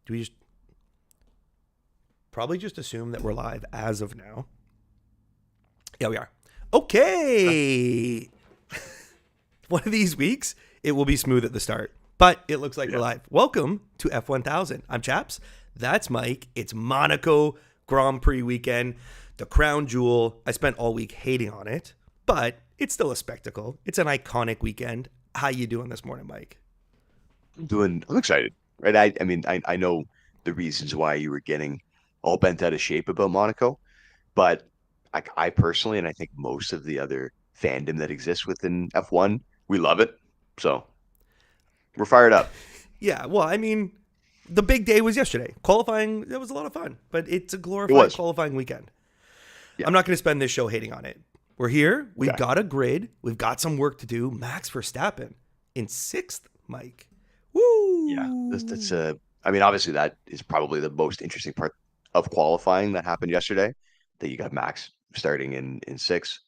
Do we just probably just assume that we're live as of now? Yeah, we are. Okay. One of these weeks, it will be smooth at the start, but it looks like we're live. Welcome to F1000. I'm Chaps. That's Mike. It's Monaco Grand Prix weekend, the crown jewel. I spent all week hating on it, but it's still a spectacle. It's an iconic weekend. How you doing this morning, Mike? I'm excited, right? I know the reasons why you were getting all bent out of shape about Monaco, but I personally, and I think most of the other fandom that exists within F1, we love it. So we're fired up. Yeah, well, I mean, the big day was yesterday. Qualifying, it was a lot of fun, but it's a It glorified was. qualifying weekend. Yeah. I'm not going to spend this show hating on it. We're here. We've Okay. got a grid. We've got some work to do. Max Verstappen in sixth, Mike. Yeah. That's Woo! I mean, obviously that is probably the most interesting part of qualifying that happened yesterday, that you got Max starting in sixth.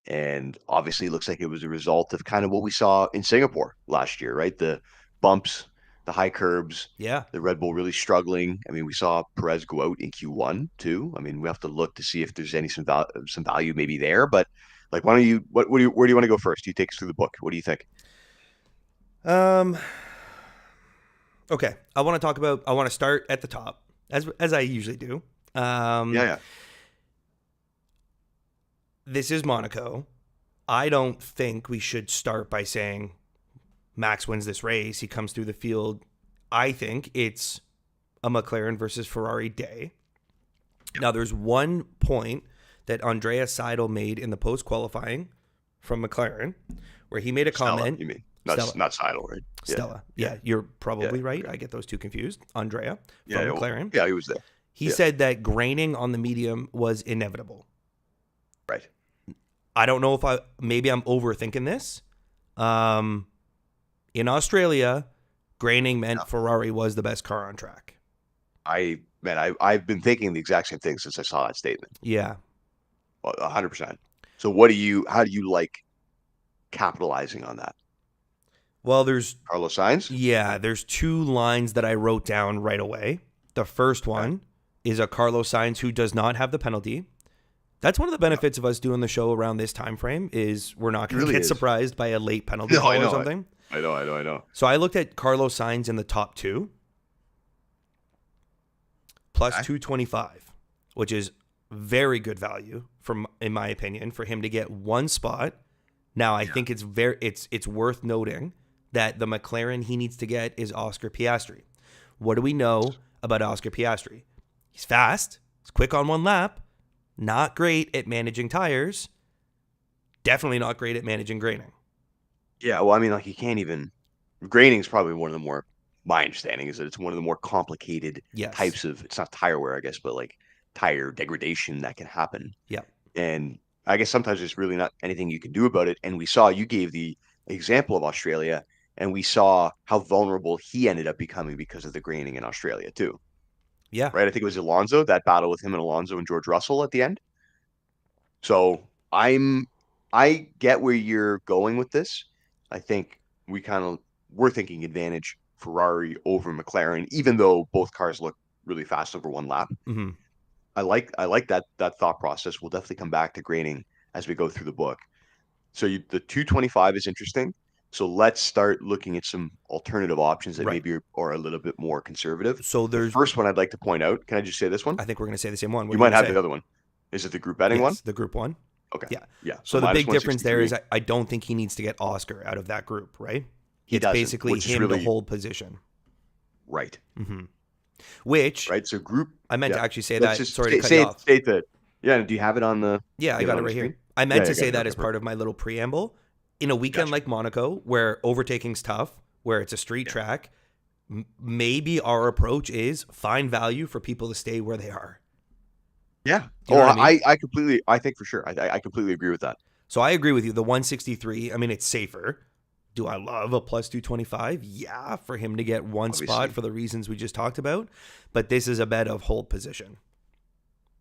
And obviously, it looks like it was a result of kind of what we saw in Singapore last year, right? The bumps, the high curbs, Yeah. the Red Bull really struggling. I mean, we saw Perez go out in Q1 too. I mean, we have to look to see if there's some value maybe there. But like, why don't you what do you where do you want to go first? Do you take us through the book? What do you think? Um. Okay. I want to talk about. I want to start at the top, as I usually do. Yeah, Um. yeah, This is Monaco. I don't think we should start by saying Max wins this race. He comes through the field. I think it's a McLaren versus Ferrari day. Now, there's one point that Andrea Seidel made in the post qualifying from McLaren where he made a Stella, comment. you mean Stella. not Seidel, right? Yeah, Stella. yeah, Yeah, you're yeah, probably right. okay. I get those two confused. Andrea Yeah, from yeah, McLaren. yeah, he was there. He Yeah, said that graining on the medium was inevitable. right. I don't know if maybe I'm overthinking this. Um, in Australia, graining Yeah. meant Ferrari was the best car on track. I've been thinking the exact same thing since I saw that statement. Yeah. 100%. So how do you like capitalizing on that? Well, Carlos Sainz? there's two lines that I wrote down right away. The first Okay. one is a Carlos Sainz who does not have the penalty. That's one of the Yeah, benefits of us doing the show around this time frame is we're not it going to really get is. surprised by a late penalty No, I call or know. something. I know. So I looked at Carlos Sainz in the top two plus Okay. 225, which is very good value from in my opinion for him to get one spot. Now I Yeah. think it's worth noting that the McLaren he needs to get is Oscar Piastri. What do we know about Oscar Piastri? He's fast, he's quick on one lap, not great at managing tires, definitely not great at managing graining. Yeah, well, I mean, like you can't even grading is probably one of the more my understanding is that it's one of the more complicated Yes. types of it's not tire wear, I guess, but like tire degradation that can happen. Yeah. And I guess sometimes there's really not anything you can do about it. And we saw you gave the example of Australia, and we saw how vulnerable he ended up becoming because of the graining in Australia too. Yeah. Right? I think it was Alonso, that battle with him and Alonso and George Russell at the end. So I get where you're going with this. I think we're thinking advantage Ferrari over McLaren, even though both cars look really fast over one lap. Mhm. I like that thought process. We'll definitely come back to grading as we go through the book. So the 225 is interesting. So let's start looking at some alternative options that Right. maybe are a little bit more conservative. So The there's first one I'd like to point out, can I just say this one? I think we're going to say the same one. What You are you might going to have say? the other one. Is it the group betting one? Yes, the group one. Okay. Yeah. Yeah. So So the minus big difference there 163. is I don't think he needs to get Oscar out of that group, right? He It's doesn't, basically which is him to really hold position. right. hmm Which Right. So group, I meant to yeah. actually say Let's that. just Sorry to cut you say it, off. state that. Yeah. Do you have it on the, Yeah, I you have got it it on the right here. screen? I Yeah. meant Yeah. to Got say it. that Okay. as part Perfect. of my little preamble. In a weekend Gotcha. like Monaco, where overtaking's tough, where it's a street Yeah. track, maybe our approach is find value for people to stay where they are. Yeah. Do you Oh, know what I mean? I think for sure. I completely agree with that. So I agree with you. The 163, I mean, it's safer. Do I love a plus 225? Yeah, for him to get one spot Obviously. for the reasons we just talked about. But this is a bet of hold position.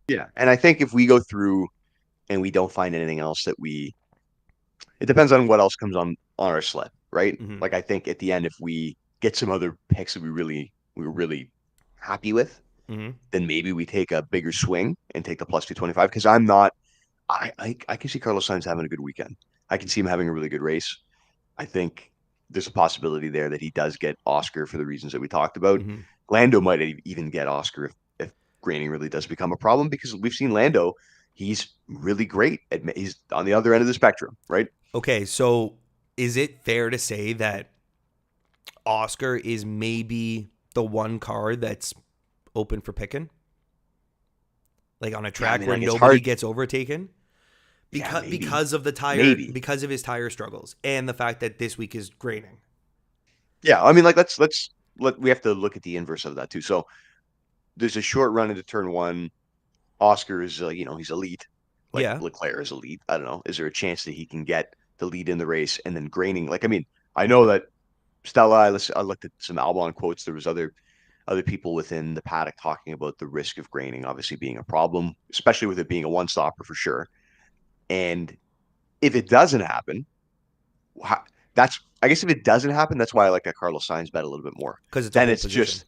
Yeah. And I think if we go through and we don't find anything else it depends on what else comes on our slip, right? hmm Like I think at the end, if we get some other picks that we really happy with, Hmm. then maybe we take a bigger swing and take the plus 225. Because I'm not, I can see Carlos Sainz having a good weekend. I can see him having a really good race. I think there's a possibility there that he does get Oscar for the reasons that we talked about. Hmm. Lando might even get Oscar if graining really does become a problem, because we've seen Lando. He's really great. He's on the other end of the spectrum, right? Okay, so is it fair to say that Oscar is maybe the one car that's open for picking? Like on a Yeah, I track mean, where like it's nobody hard. gets overtaken? Yeah, maybe, Because of the tire, maybe. because of his tire struggles and the fact that this week is graining. Yeah, I mean, like let we have to look at the inverse of that too. So there's a short run into turn one. Oscar is, he's elite. Like Yeah. Leclerc is elite. I don't know. Is there a chance that he can get the lead in the race and then graining? Like, I mean, I know that Stella. I looked at some Albon quotes. There was other people within the paddock talking about the risk of graining obviously being a problem, especially with it being a one stopper for sure. And if it doesn't happen, that's I guess if it doesn't happen, that's why I like that Carlos Sainz bet a little bit more. Because it's a Then whole position.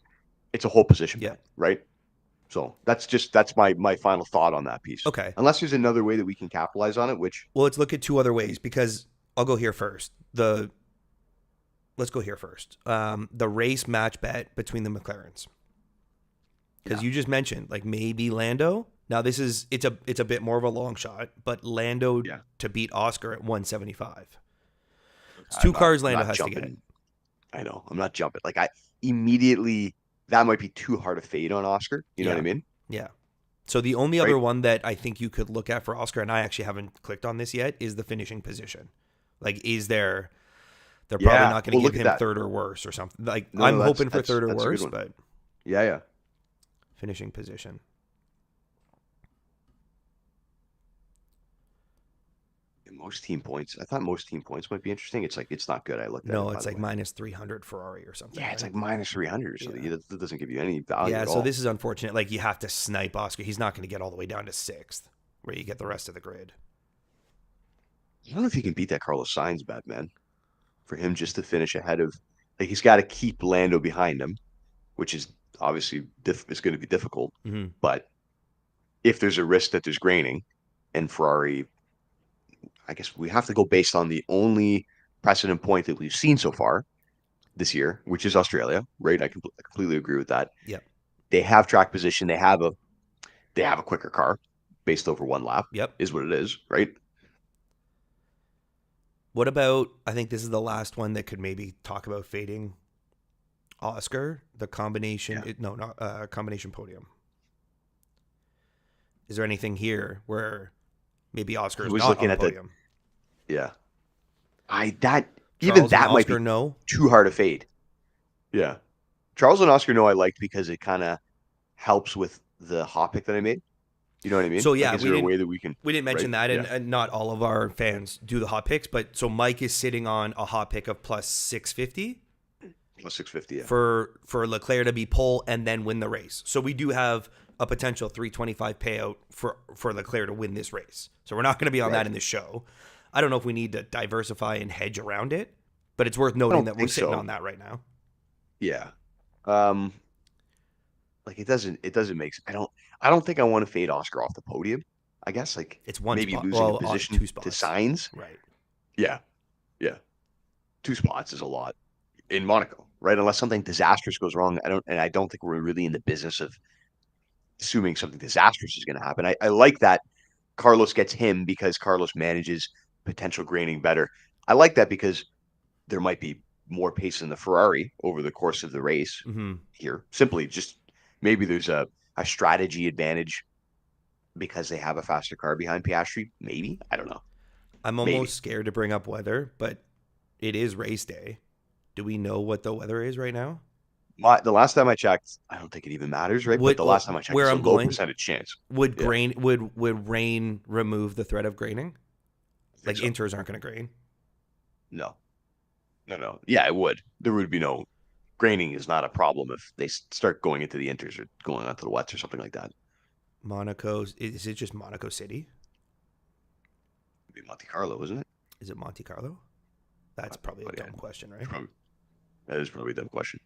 it's a whole position Yeah. bet, right? So that's my final thought on that piece. Okay. Unless there's another way that we can capitalize on it, which Well, let's look at two other I mean, ways because I'll go here first. Let's go here first. The race match bet between the McLarens, because yeah, you just mentioned like maybe Lando. Now it's a bit more of a long shot, but Lando yeah. to beat Oscar at 175. It's I'm two not cars I'm Lando not has to get. jumping. I know I'm not jumping. Like I immediately that might be too hard a fade on Oscar. You know what I Yeah, mean? yeah. So the only Right? other one that I think you could look at for Oscar, and I actually haven't clicked on this yet, is the finishing position. Like, is there? They're probably Yeah. not going to Well, give look at him that. third or worse or something. Like, No, I'm no, hoping for third or that's a good worse, one. but Yeah, yeah. finishing position. And most team points. I thought most team points might be interesting. It's like it's not good. I looked at it, No, by it's the like way. minus 300 Ferrari or something, Yeah, it's right? like minus 300 or something. Yeah. That doesn't give you any value Yeah, at so all. this is unfortunate. Like, you have to snipe Oscar. He's not going to get all the way down to sixth, where you get the rest of the grid. I don't know if you can beat that Carlos Sainz bet, man. For him just to finish ahead of, like, he's got to keep Lando behind him, which is obviously it's going to be difficult. Mm-hmm. But if there's a risk that there's graining, and Ferrari, I guess we have to go based on the only precedent point that we've seen so far this year, which is Australia, right? I completely agree with that. Yep. They have track position. They have a quicker car based over one lap, Yep. is what it is, right? What about, I think this is the last one that could maybe talk about fading Oscar, the combination, Yeah. no, not combination podium. Is there anything here where maybe Oscar I is was not on looking the at the podium? yeah. That even Charles and that might Oscar, be no. too hard to fade. Yeah. Charles and Oscar, no, I liked because it kind of helps with the hot pick that I made. You know what I mean? So Like, yeah, is there a way that we can, we didn't right? mention that, Yeah. and not all of our fans do the hot picks, but so Mike is sitting on a hot pick of plus 650 Plus 650. Yeah. for Leclerc to be pole and then win the race. So we do have a potential 325 payout for Leclerc to win this race. So we're not going to be on that Right. in this show. I don't know if we need to diversify and hedge around it, but it's worth I noting don't that we're think sitting so. on that right now. Yeah. Um, like it doesn't make I don't think I want to fade Oscar off the podium. I guess like It's one maybe spot, losing a well, position two to spots, signs. right? Yeah. Yeah. Two spots is a lot in Monaco, right? Unless something disastrous goes wrong. I don't think we're really in the business of assuming something disastrous is going to happen. I like that Carlos gets him because Carlos manages potential graining better. I like that because there might be more pace in the Ferrari over the course of the race Mm-hmm. here. Simply just maybe there's a strategy advantage because they have a faster car behind Piastri. Maybe. I don't know. I'm almost Maybe. scared to bring up weather, but it is race day. Do we know what the weather is right now? The last time I checked, I don't think it even matters, right? But Would the last time I checked, where it's a I'm low going? percentage chance. Would Yeah, grain would rain remove the threat of graining? I Like think so. inters aren't going to grain. No, no, no. Yeah, it would. There would be no graining is not a problem if they start going into the inters or going onto the wets or something like that. Monaco, is it just Monaco City? It'd be Monte Carlo, isn't it? Is it Monte Carlo? That's probably a But yeah, dumb question, right? probably, that is probably a dumb question.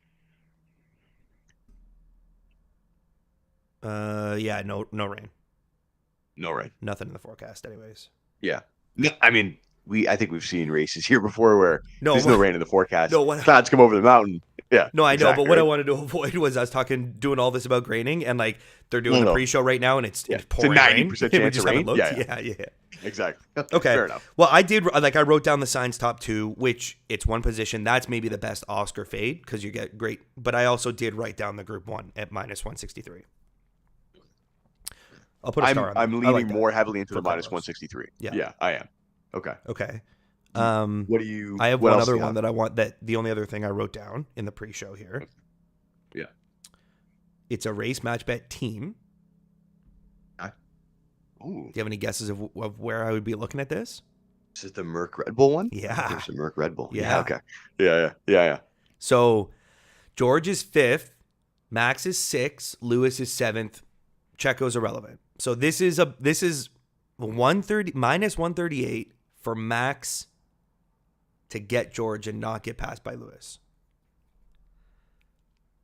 Yeah, no rain. No rain. Nothing in the forecast, anyways. Yeah. No, I mean, I think we've seen races here before where No, there's no rain in the forecast. no, what? Clouds come over the mountain. Yeah, No, I know, but exactly. what I Right? wanted to avoid was us doing all this about graining, and like they're doing No, the no. pre-show right now, and it's Yeah. It's a pouring rain. 90% We chance just of haven't rain. looked. Yeah. Yeah. Exactly. Okay. Fair enough. Well, I wrote down the signs top 2, which it's one position. That's maybe the best Oscar fade because you get great. But I also did write down the Group 1 at -163. I'll put a star on that. I'm I leaning like that more heavily into for the minus Carlos. 163. Yeah. Yeah, I am. Okay. Okay. What do you? I have what one else do other you one have? that I want. That the only other thing I wrote down in the pre-show here. Yeah. It's a race match bet team. Ooh. Do you have any guesses of where I would be looking at this? Is it the Merc Red Bull one? Yeah. There's the Merc Red Bull. Yeah. Okay. Yeah. So George is 5th, Max is 6th, Lewis is 7th, Checo's irrelevant. So this is 130 -138 for Max to get George and not get passed by Lewis.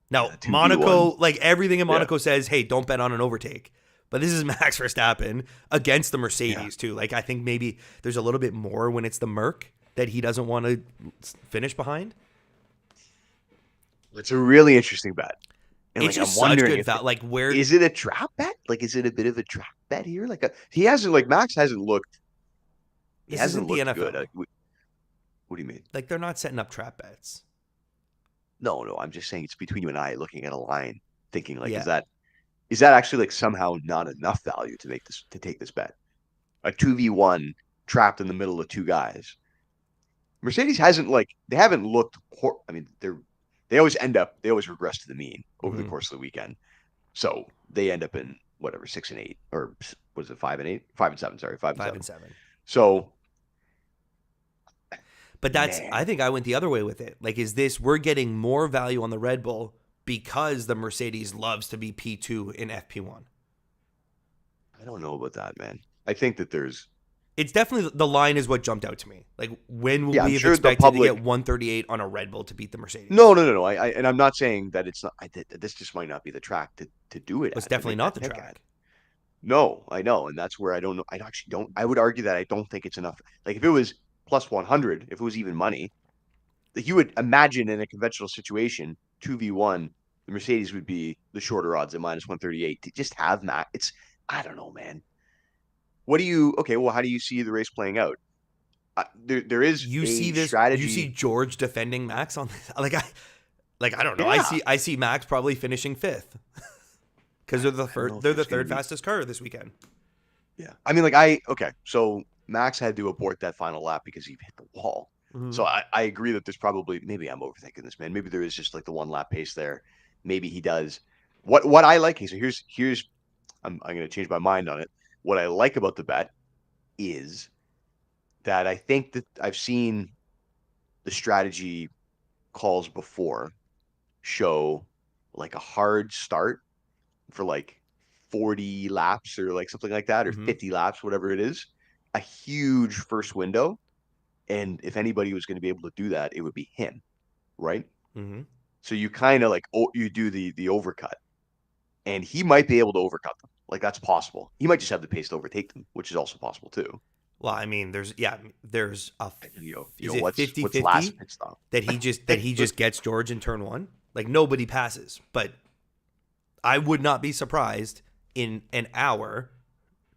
Now, Yeah, 2v1. Monaco, like everything in Monaco says, hey, don't bet on an overtake. But this is Max Verstappen against the Mercedes too. Like I think maybe there's a little bit more when it's the Merc that he doesn't want to finish behind. It's a really interesting bet. And It's like, just I'm such wondering good if value. Like where is it a trap bet? Like, is it a bit of a trap bet here? Like, he hasn't like Max hasn't looked. He this hasn't isn't the looked NFL. good. What do you mean? Like they're not setting up trap bets. No. I'm just saying it's between you and I looking at a line, thinking like, Yeah. is that actually like somehow not enough value to take this bet? A 2v1 trapped in the middle of two guys. Mercedes hasn't like they haven't looked. I mean, they always regress to the mean over the course of the weekend. So they end up in whatever 6-8 or was it 5-8, 5-7? Sorry, 5-7. So, but I think I went the other way with it. Like, we're getting more value on the Red Bull because the Mercedes loves to be P2 in FP1. I don't know about that, man. I think that it's definitely the line is what jumped out to me. Like, when would we have sure expected to get 138 on a Red Bull to beat the Mercedes? No. And I'm not saying that it's not. This just might not be the track to do it. It's definitely not the track. No, I know, and that's where I don't know. I actually don't. I would argue that I don't think it's enough. Like if it was plus 100, if it was even money, that you would imagine in a conventional situation, 2v1, the Mercedes would be the shorter odds at -138. To just have Max, I don't know, man. Okay, well, how do you see the race playing out? There is strategy. You see George defending Max on this. I don't know. Yeah. I see Max probably finishing 5th because they're the third fastest car this weekend. Yeah, I mean, okay, so Max had to abort that final lap because he hit the wall. Mm-hmm. So I agree that there's probably, maybe I'm overthinking this, man. Maybe there is just like the one lap pace there. Maybe he does. What I like, so here's I'm going to change my mind on it. What I like about the bet is that I think that I've seen the strategy calls before show like a hard start for like 40 laps or like something like that, or 50 laps, whatever it is, a huge first window. And if anybody was going to be able to do that, it would be him, right? Mm-hmm. So you kind of like, you do the overcut, and he might be able to overcut them. Like that's possible. He might just have the pace to overtake them, which is also possible too. Well, I mean, there's a is it what's 50-50 last pit stop? that he just gets George in turn 1? Like nobody passes, but I would not be surprised in an hour,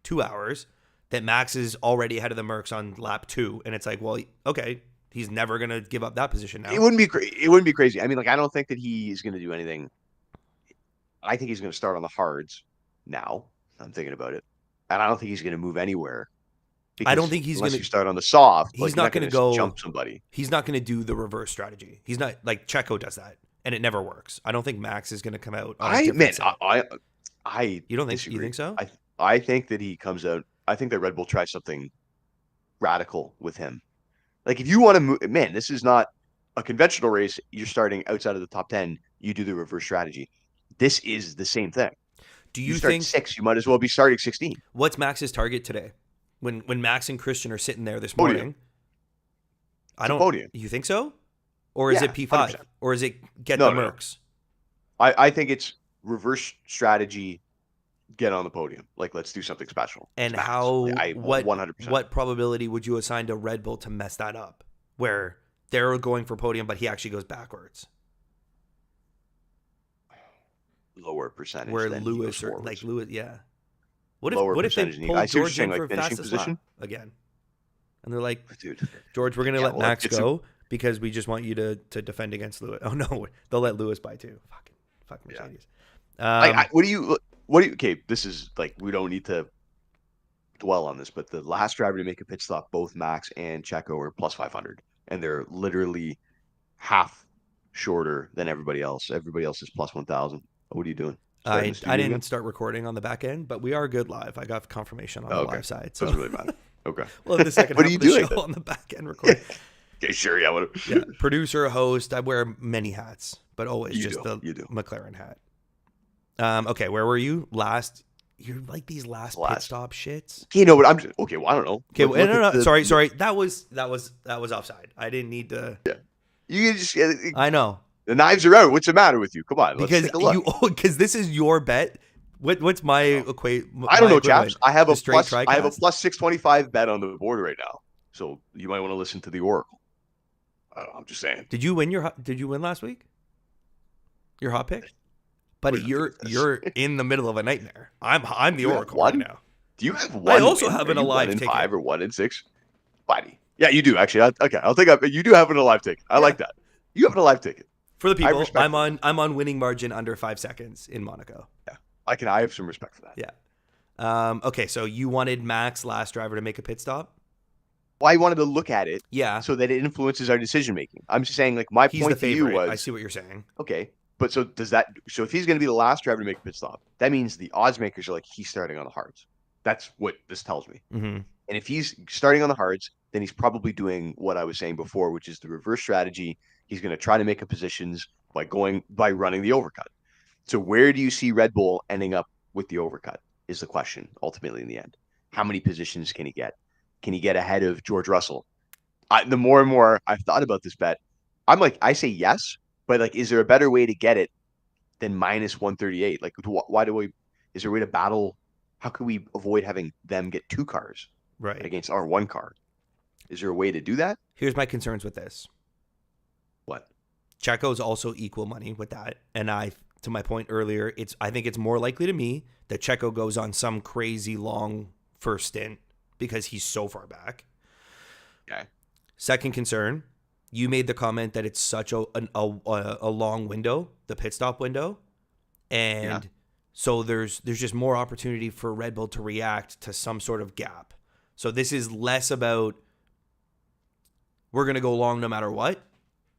2 hours, that Max is already ahead of the Mercs on lap 2, and it's like, well, okay, he's never gonna give up that position now. It wouldn't be crazy. I mean, like I don't think that he is gonna do anything. I think he's gonna start on the hards. Now I'm thinking about it, and I don't think he's going to move anywhere. I don't think he's going to start on the soft. He's not going to go jump somebody. He's not going to do the reverse strategy. He's not like Checo does that, and it never works. I don't think Max is going to come out. I you don't think you think so? I think that he comes out. I think that Red Bull tries something radical with him. Like if you want to move, man, this is not a conventional race. You're starting outside of the top 10. You do the reverse strategy. This is the same thing. Do you start think 6? You might as well be starting 16. What's Max's target today? When Max and Christian are sitting there this morning, podium. You think so, or is it P5, 100%. or is it get the Mercs? I think it's reverse strategy get on the podium. Like, let's do something special. And It's Max. Like, I what 100%. probability would you assign to Red Bull to mess that up, where they're going for podium, but he actually goes backwards? Lower percentage Where than he goes Lewis or forwards. Lewis, yeah. What Lower if they percentage. pull I see what you're George saying, in like for finishing fastest position. lap again, and they're like, Dude. George, we're gonna Yeah, let well, Max it's go because we just want you to defend against Lewis. Oh no, they'll let Lewis by too. Fuck Mercedes. What do you? Okay, this is like we don't need to dwell on this, but the last driver to make a pit stop, both Max and Checo were plus 500, and they're literally half shorter than everybody else. Everybody else is plus 1,000. What are you doing? Starting the I studio didn't again? start recording on the back end, but we are good live. I got confirmation on Oh, the okay. live side, so Doesn't really matter. Okay. we'll have the second What half are you of the doing show then? on the back end recording. Okay, sure. Yeah. What? Yeah, producer, host. I wear many hats, but always You just do. the You do. McLaren hat. Okay, where were you last? You're like these last pit Last. stop shits. You know what? I'm just okay. Well, I don't know. Okay, Look no, at sorry. That was offside. I didn't need to. You just I know the knives are out. What's the matter with you? Come on, let's because take a look. because this is your bet. What's my Oh. equate? I don't My know, equivalent? chaps. I have The a straight plus. I have a TriCast? plus 625 bet on the board right now. So you might want to listen to the Oracle. I'm just saying. Did you win last week? Your hot pick, buddy. What does that do with this? You're in the middle of a nightmare. I'm the You have oracle right one? now. Do you have one? I also win? have Are an you alive 1 in ticket. 5 or 1 in 6? Buddy. Yeah, you do actually. Okay, I'll take up. You do have an alive ticket. I like that. You have an alive ticket. For the people, respect I'm on winning margin under 5 seconds in Monaco. Yeah, I have some respect for that. Yeah. Okay, so you wanted Max last driver to make a pit stop? Well, I wanted to look at it Yeah. so that it influences our decision making. I'm just saying, like, my He's the point to you favorite. was, I see what you're saying. okay, but so does that? So if he's going to be the last driver to make a pit stop, that means the odds makers are like he's starting on the hards. That's what this tells me. Mm-hmm. And if he's starting on the hards, then he's probably doing what I was saying before, which is the reverse strategy. He's going to try to make up positions by running the overcut. So where do you see Red Bull ending up with the overcut is the question ultimately in the end. How many positions can he get? Can he get ahead of George Russell? The more and more I've thought about this bet, I'm like, I say yes, but like, is there a better way to get it than minus 138? Like, why do we? Is there a way to battle? How can we avoid having them get 2 cars Right. against our 1 car? Is there a way to do that? Here's my concerns with this. What? Checo's also equal money with that. And to my point earlier, I think it's more likely to me that Checo goes on some crazy long first stint because he's so far back. Okay. Second concern, you made the comment that it's such a long window, the pit stop window. And so there's just more opportunity for Red Bull to react to some sort of gap. So this is less about we're going to go long no matter what.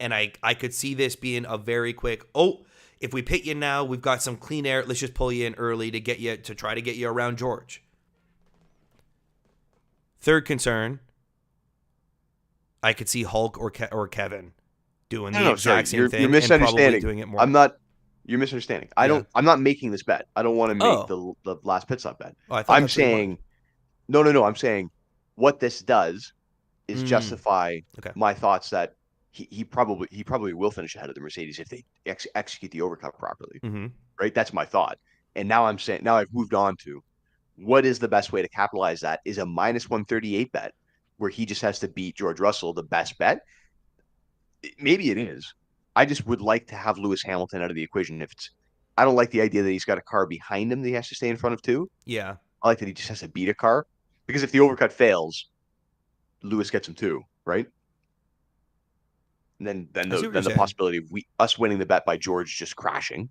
And I could see this being a very quick, if we pit you now, we've got some clean air. Let's just pull you in early to try to get you around George. Third concern, I could see Hulk or Kevin doing the exact same thing. You're misunderstanding. And probably doing it more. You're misunderstanding. I'm not making this bet. I don't want to make the last pit stop bet. I'm saying, no. I'm saying what this does is justify my thoughts that he probably will finish ahead of the Mercedes if they execute the overcut properly. Mm-hmm. Right? That's my thought. And now I've moved on to what is the best way to capitalize that is a minus 138 bet where he just has to beat George Russell, the best bet. Maybe it is. I just would like to have Lewis Hamilton out of the equation. I don't like the idea that he's got a car behind him that he has to stay in front of too. Yeah. I like that he just has to beat a car because if the overcut fails, Lewis gets him too, right? And then the possibility of us winning the bet by George just crashing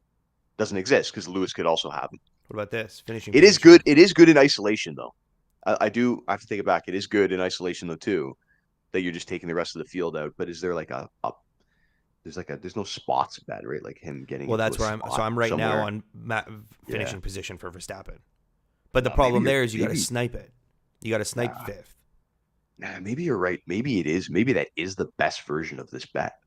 doesn't exist because Lewis could also have him. What about this finishing? It is good. It is good in isolation though. I have to take it back. It is good in isolation though too, that you're just taking the rest of the field out. But is there like there's no spots bet, right? Like him getting. Well, that's where I'm right somewhere. now on finishing position for Verstappen. But the problem there is you got to snipe it. You got to snipe fifth. Nah, maybe you're right. Maybe it is. Maybe that is the best version of this bet.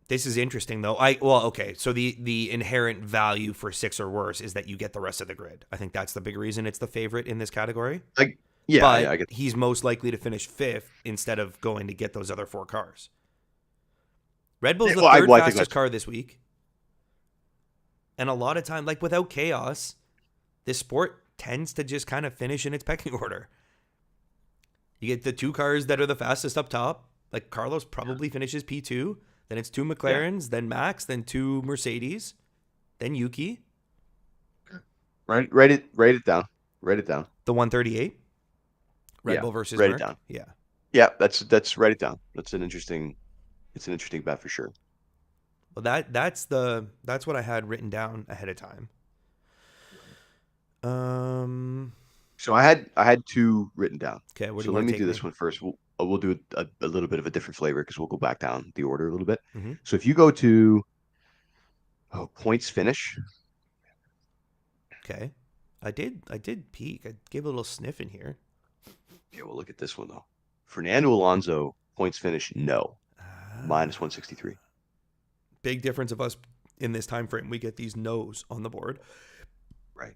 This is interesting though. Okay. So the inherent value for 6 or worse is that you get the rest of the grid. I think that's the big reason it's the favorite in this category. But I get. He's most likely to finish 5th instead of going to get those other 4 cars. Red Bull's the third fastest car this week. And a lot of time, like without chaos, this sport tends to just kind of finish in its pecking order. You get the 2 cars that are the fastest up top. Like Carlos probably finishes P2. Then it's 2 McLarens, then Max, then 2 Mercedes, then Yuki. Write it down. Write it down. The 138. Red Yeah, Bull versus write Merc. it down. Yeah. Yeah, that's write it down. It's an interesting bet for sure. Well, that's what I had written down ahead of time. So I had 2 written down. Okay, where do So you let want me to take do me? this one first. We'll do a little bit of a different flavor because we'll go back down the order a little bit. Mm-hmm. So if you go to points finish, Okay. I did peek. I gave a little sniff in here. yeah, we'll look at this one though. Fernando Alonso points finish, no, minus 163. Big difference of us in this time frame. We get these no's on the board. Right.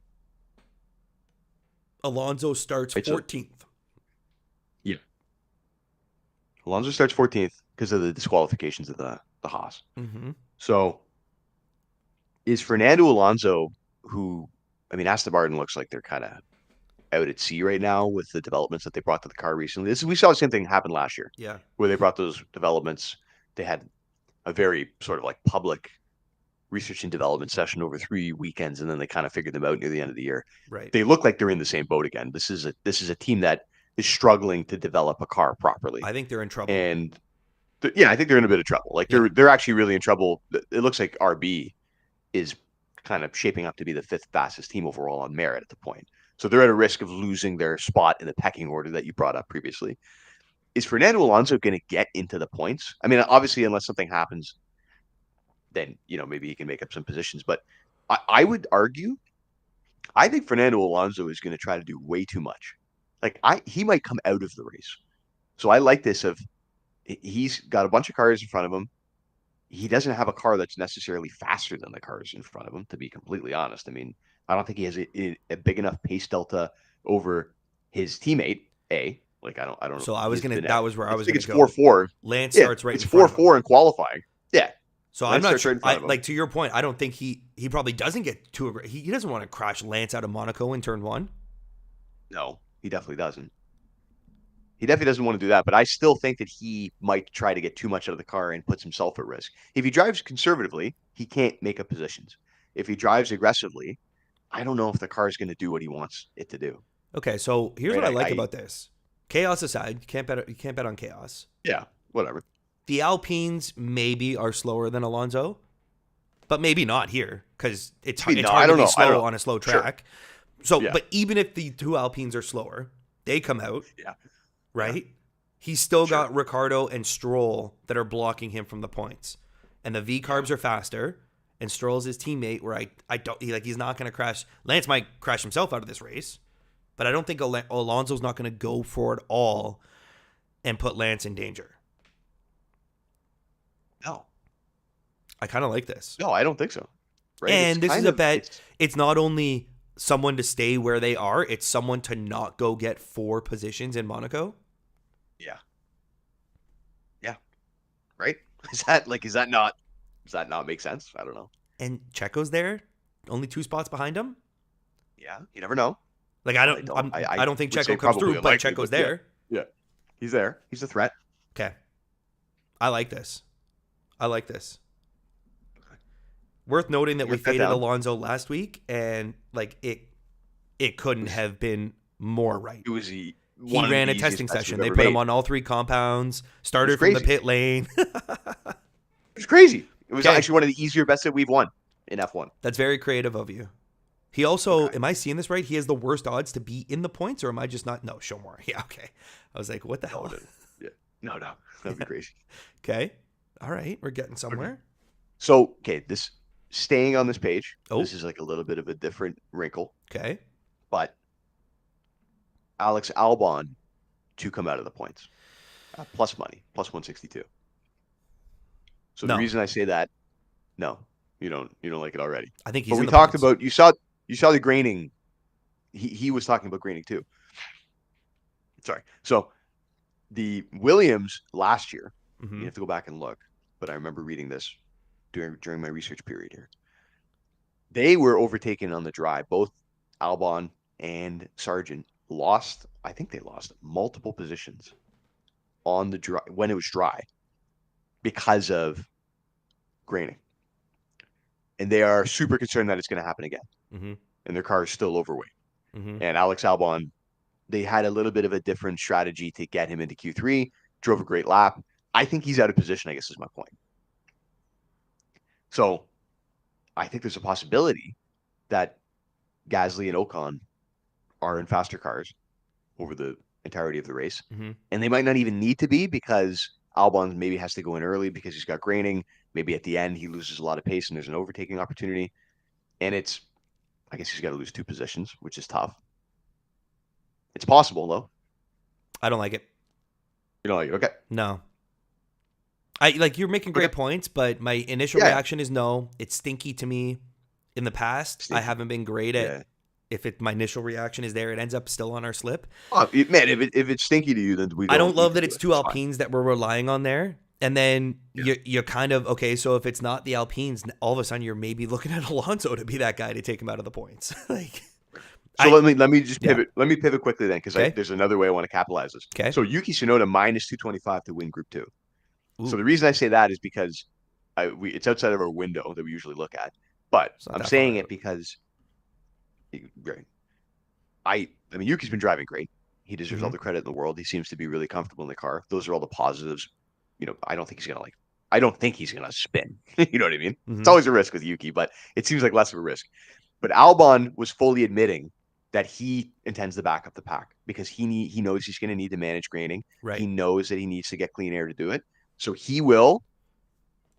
Alonso starts Right, 14th. Yeah. Alonso starts 14th because of the disqualifications of the Haas. Mm-hmm. So is Fernando Alonso, who, I mean, Aston Martin looks like they're kind of out at sea right now with the developments that they brought to the car recently. We saw the same thing happen last year. Yeah. Where they brought those developments. They had a very sort of like public research and development session over 3 weekends, and then they kind of figured them out near the end of the year. Right. They look like they're in the same boat again. This is a team that is struggling to develop a car properly. I think they're in trouble. And I think they're in a bit of trouble. Like they're actually really in trouble. It looks like RB is kind of shaping up to be the 5th fastest team overall on merit at the point. So they're at a risk of losing their spot in the pecking order that you brought up previously. Is Fernando Alonso going to get into the points? I mean, obviously, unless something happens, then maybe he can make up some positions. But I would argue, I think Fernando Alonso is going to try to do way too much. Like he might come out of the race. So I like this of he's got a bunch of cars in front of him. He doesn't have a car that's necessarily faster than the cars in front of him, to be completely honest. I mean, I don't think he has a big enough pace delta over his teammate. Like I don't know. So I was gonna. That was where I was think gonna it's go. 4-4. Lance starts right. It's in front 4-4 in qualifying. Yeah. So Lance I'm not sure. Right like to your point, I don't think he probably doesn't get too. He doesn't want to crash Lance out of Monaco in turn 1. No, he definitely doesn't. He definitely doesn't want to do that, but I still think that he might try to get too much out of the car and puts himself at risk. If he drives conservatively, he can't make up positions. If he drives aggressively, I don't know if the car is going to do what he wants it to do. Okay, so here's what I like about this. Chaos aside, you can't bet on chaos. Yeah, whatever. The Alpines maybe are slower than Alonso, but maybe not here because it's hard to be slow on a slow track. Sure. So, yeah. But even if the 2 Alpines are slower, they come out. Yeah. Right? Yeah. He's still got Ricciardo and Stroll that are blocking him from the points. And the V carbs are faster. And Stroll's his teammate where he's not going to crash. Lance might crash himself out of this race. But I don't think Alonso's not going to go for it all and put Lance in danger. No. I kind of like this. No, I don't think so. Right? And this is a bet. It's not only someone to stay where they are, it's someone to not go get 4 positions in Monaco. Yeah. Yeah. Right? Does that not make sense? I don't know. And Checo's there, only 2 spots behind him. Yeah, you never know. Like I don't think Checo comes through, but Checo's there. Yeah. He's there. He's a threat. Okay. I like this. Worth noting that we faded Alonso last week, and like it couldn't have been more right. It was he ran a testing session. They put him on all 3 compounds. Started from the pit lane. It was crazy. It was actually one of the easier bets that we've won in F1. That's very creative of you. He also, am I seeing this right? He has the worst odds to be in the points, or am I just not? No, show more. Yeah, okay. I was like, what the hell? No, that'd be crazy. Okay, all right, we're getting somewhere. So, this staying on this page. This is like a little bit of a different wrinkle. Okay, but Alex Albon to come out of the points, plus money, plus 162. So the reason I say that, no, you don't like it already. I think he's. But we talked about you saw the graining. He was talking about graining too. Sorry. So the Williams last year, you have to go back and look, but I remember reading this during my research period here. They were overtaken on the dry, both Albon and Sargent lost. I think they lost multiple positions on the dry when it was dry because of graining, and they are super concerned that it's going to happen again. Mm-hmm. And their car is still overweight. Mm-hmm. And Alex Albon, they had a little bit of a different strategy to get him into Q3. Drove a great lap. I think he's out of position, I guess is my point. So I think there's a possibility that Gasly and Ocon are in faster cars over the entirety of the race. Mm-hmm. And they might not even need to be because Albon maybe has to go in early because he's got graining. Maybe at the end he loses a lot of pace and there's an overtaking opportunity. And I guess he's got to lose 2 positions, which is tough. It's possible though. I don't like it. You know, like, okay. No. You're making great points, but my initial reaction is no. It's stinky to me. In the past, I haven't been great at my initial reaction is there, it ends up still on our slip. Oh, man, if it's stinky to you, then I don't love that it's 2 Alpines that we're relying on there. And then you're kind of, okay, so if it's not the Alpines, all of a sudden you're maybe looking at Alonso to be that guy to take him out of the points. Let me just pivot. Yeah. Let me pivot quickly then, because there's another way I want to capitalize this. Okay. So Yuki Tsunoda minus 225 to win Group 2. Ooh. So the reason I say that is because it's outside of our window that we usually look at. But I'm saying it because I mean, Yuki's been driving great. He deserves all the credit in the world. He seems to be really comfortable in the car. Those are all the positives. You know, I don't think he's gonna spin. You know what I mean? It's always a risk with Yuki, but it seems like less of a risk. But Albon was fully admitting that he intends to back up the pack because he knows he's going to need to manage graining. Right. He knows that he needs to get clean air to do it. So he will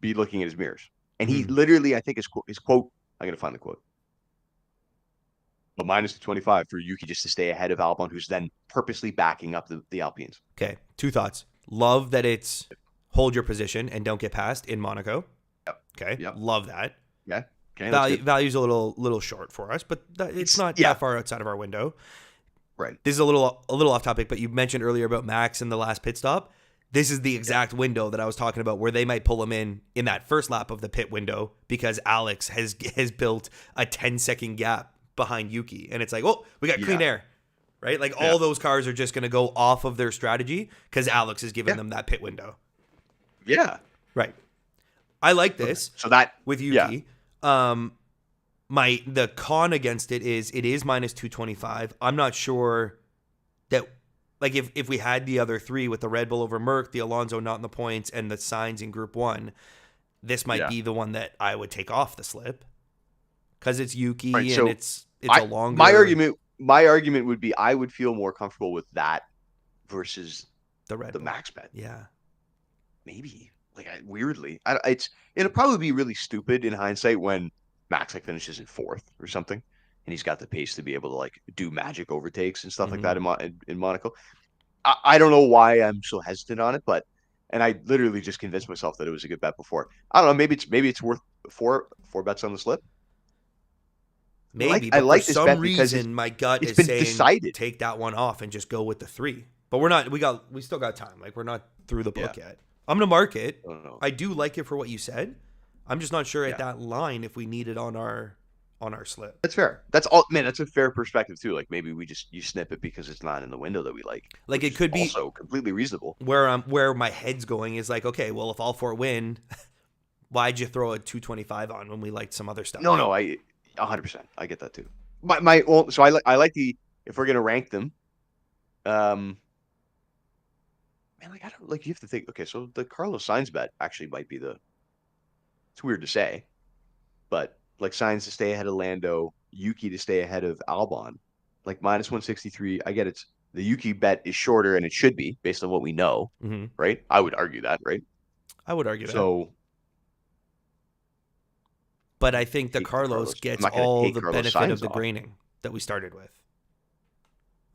be looking at his mirrors. And he literally, I think his quote, I'm going to find the quote. But minus 25 for Yuki just to stay ahead of Albon, who's then purposely backing up the Alpines. Okay. 2 thoughts. Love that it's hold your position and don't get past in Monaco. Yep. Okay. Yep. Love that. Yeah. Okay, value's a little short for us, but it's not that far outside of our window. Right. This is a little off topic, but you mentioned earlier about Max and the last pit stop. This is the exact window that I was talking about where they might pull him in that first lap of the pit window because Alex has built a 10-second gap behind Yuki. And it's like, oh, we got clean air, right? Like all those cars are just going to go off of their strategy because Alex is giving them that pit window. Yeah. Right. I like this. So that with Yuki. Yeah. The con against it is minus 225. I'm not sure that, like, if we had the other 3 with the Red Bull over Merc, the Alonso not in the points, and the Sainz in Group 1, this might be the one that I would take off the slip because it's Yuki and so it's a longer. My argument would be I would feel more comfortable with that versus the max bet. Yeah, maybe. Like weirdly, it'll probably be really stupid in hindsight when Max finishes in 4th or something, and he's got the pace to be able to do magic overtakes and stuff like that in Monaco. I don't know why I'm so hesitant on it, and I literally just convinced myself that it was a good bet before. I don't know. Maybe it's worth four bets on the slip. Maybe, I like for this some bet reason my gut is saying decided. Take that one off and just go with the 3. But we're not. We still got time. Like we're not through the book yet. I'm gonna mark it. I do like it for what you said. I'm just not sure at that line if we need it on our slip. That's fair. That's all, man. That's a fair perspective too. Like maybe you snip it because it's not in the window that we like. Like it could be also completely reasonable. Where my head's going is like, okay, well if all 4 win, why'd you throw a 225 on when we liked some other stuff? No, I 100%. I get that too. So I like the if we're gonna rank them. Man, I don't you have to think. Okay, so the Carlos Sainz bet actually might be it's weird to say, but Sainz to stay ahead of Lando, Yuki to stay ahead of Albon, minus 163. I get it's the Yuki bet is shorter and it should be based on what we know, right? I would argue that, right? I would argue that. So, but I think the Carlos gets all the benefit of the graining that we started with.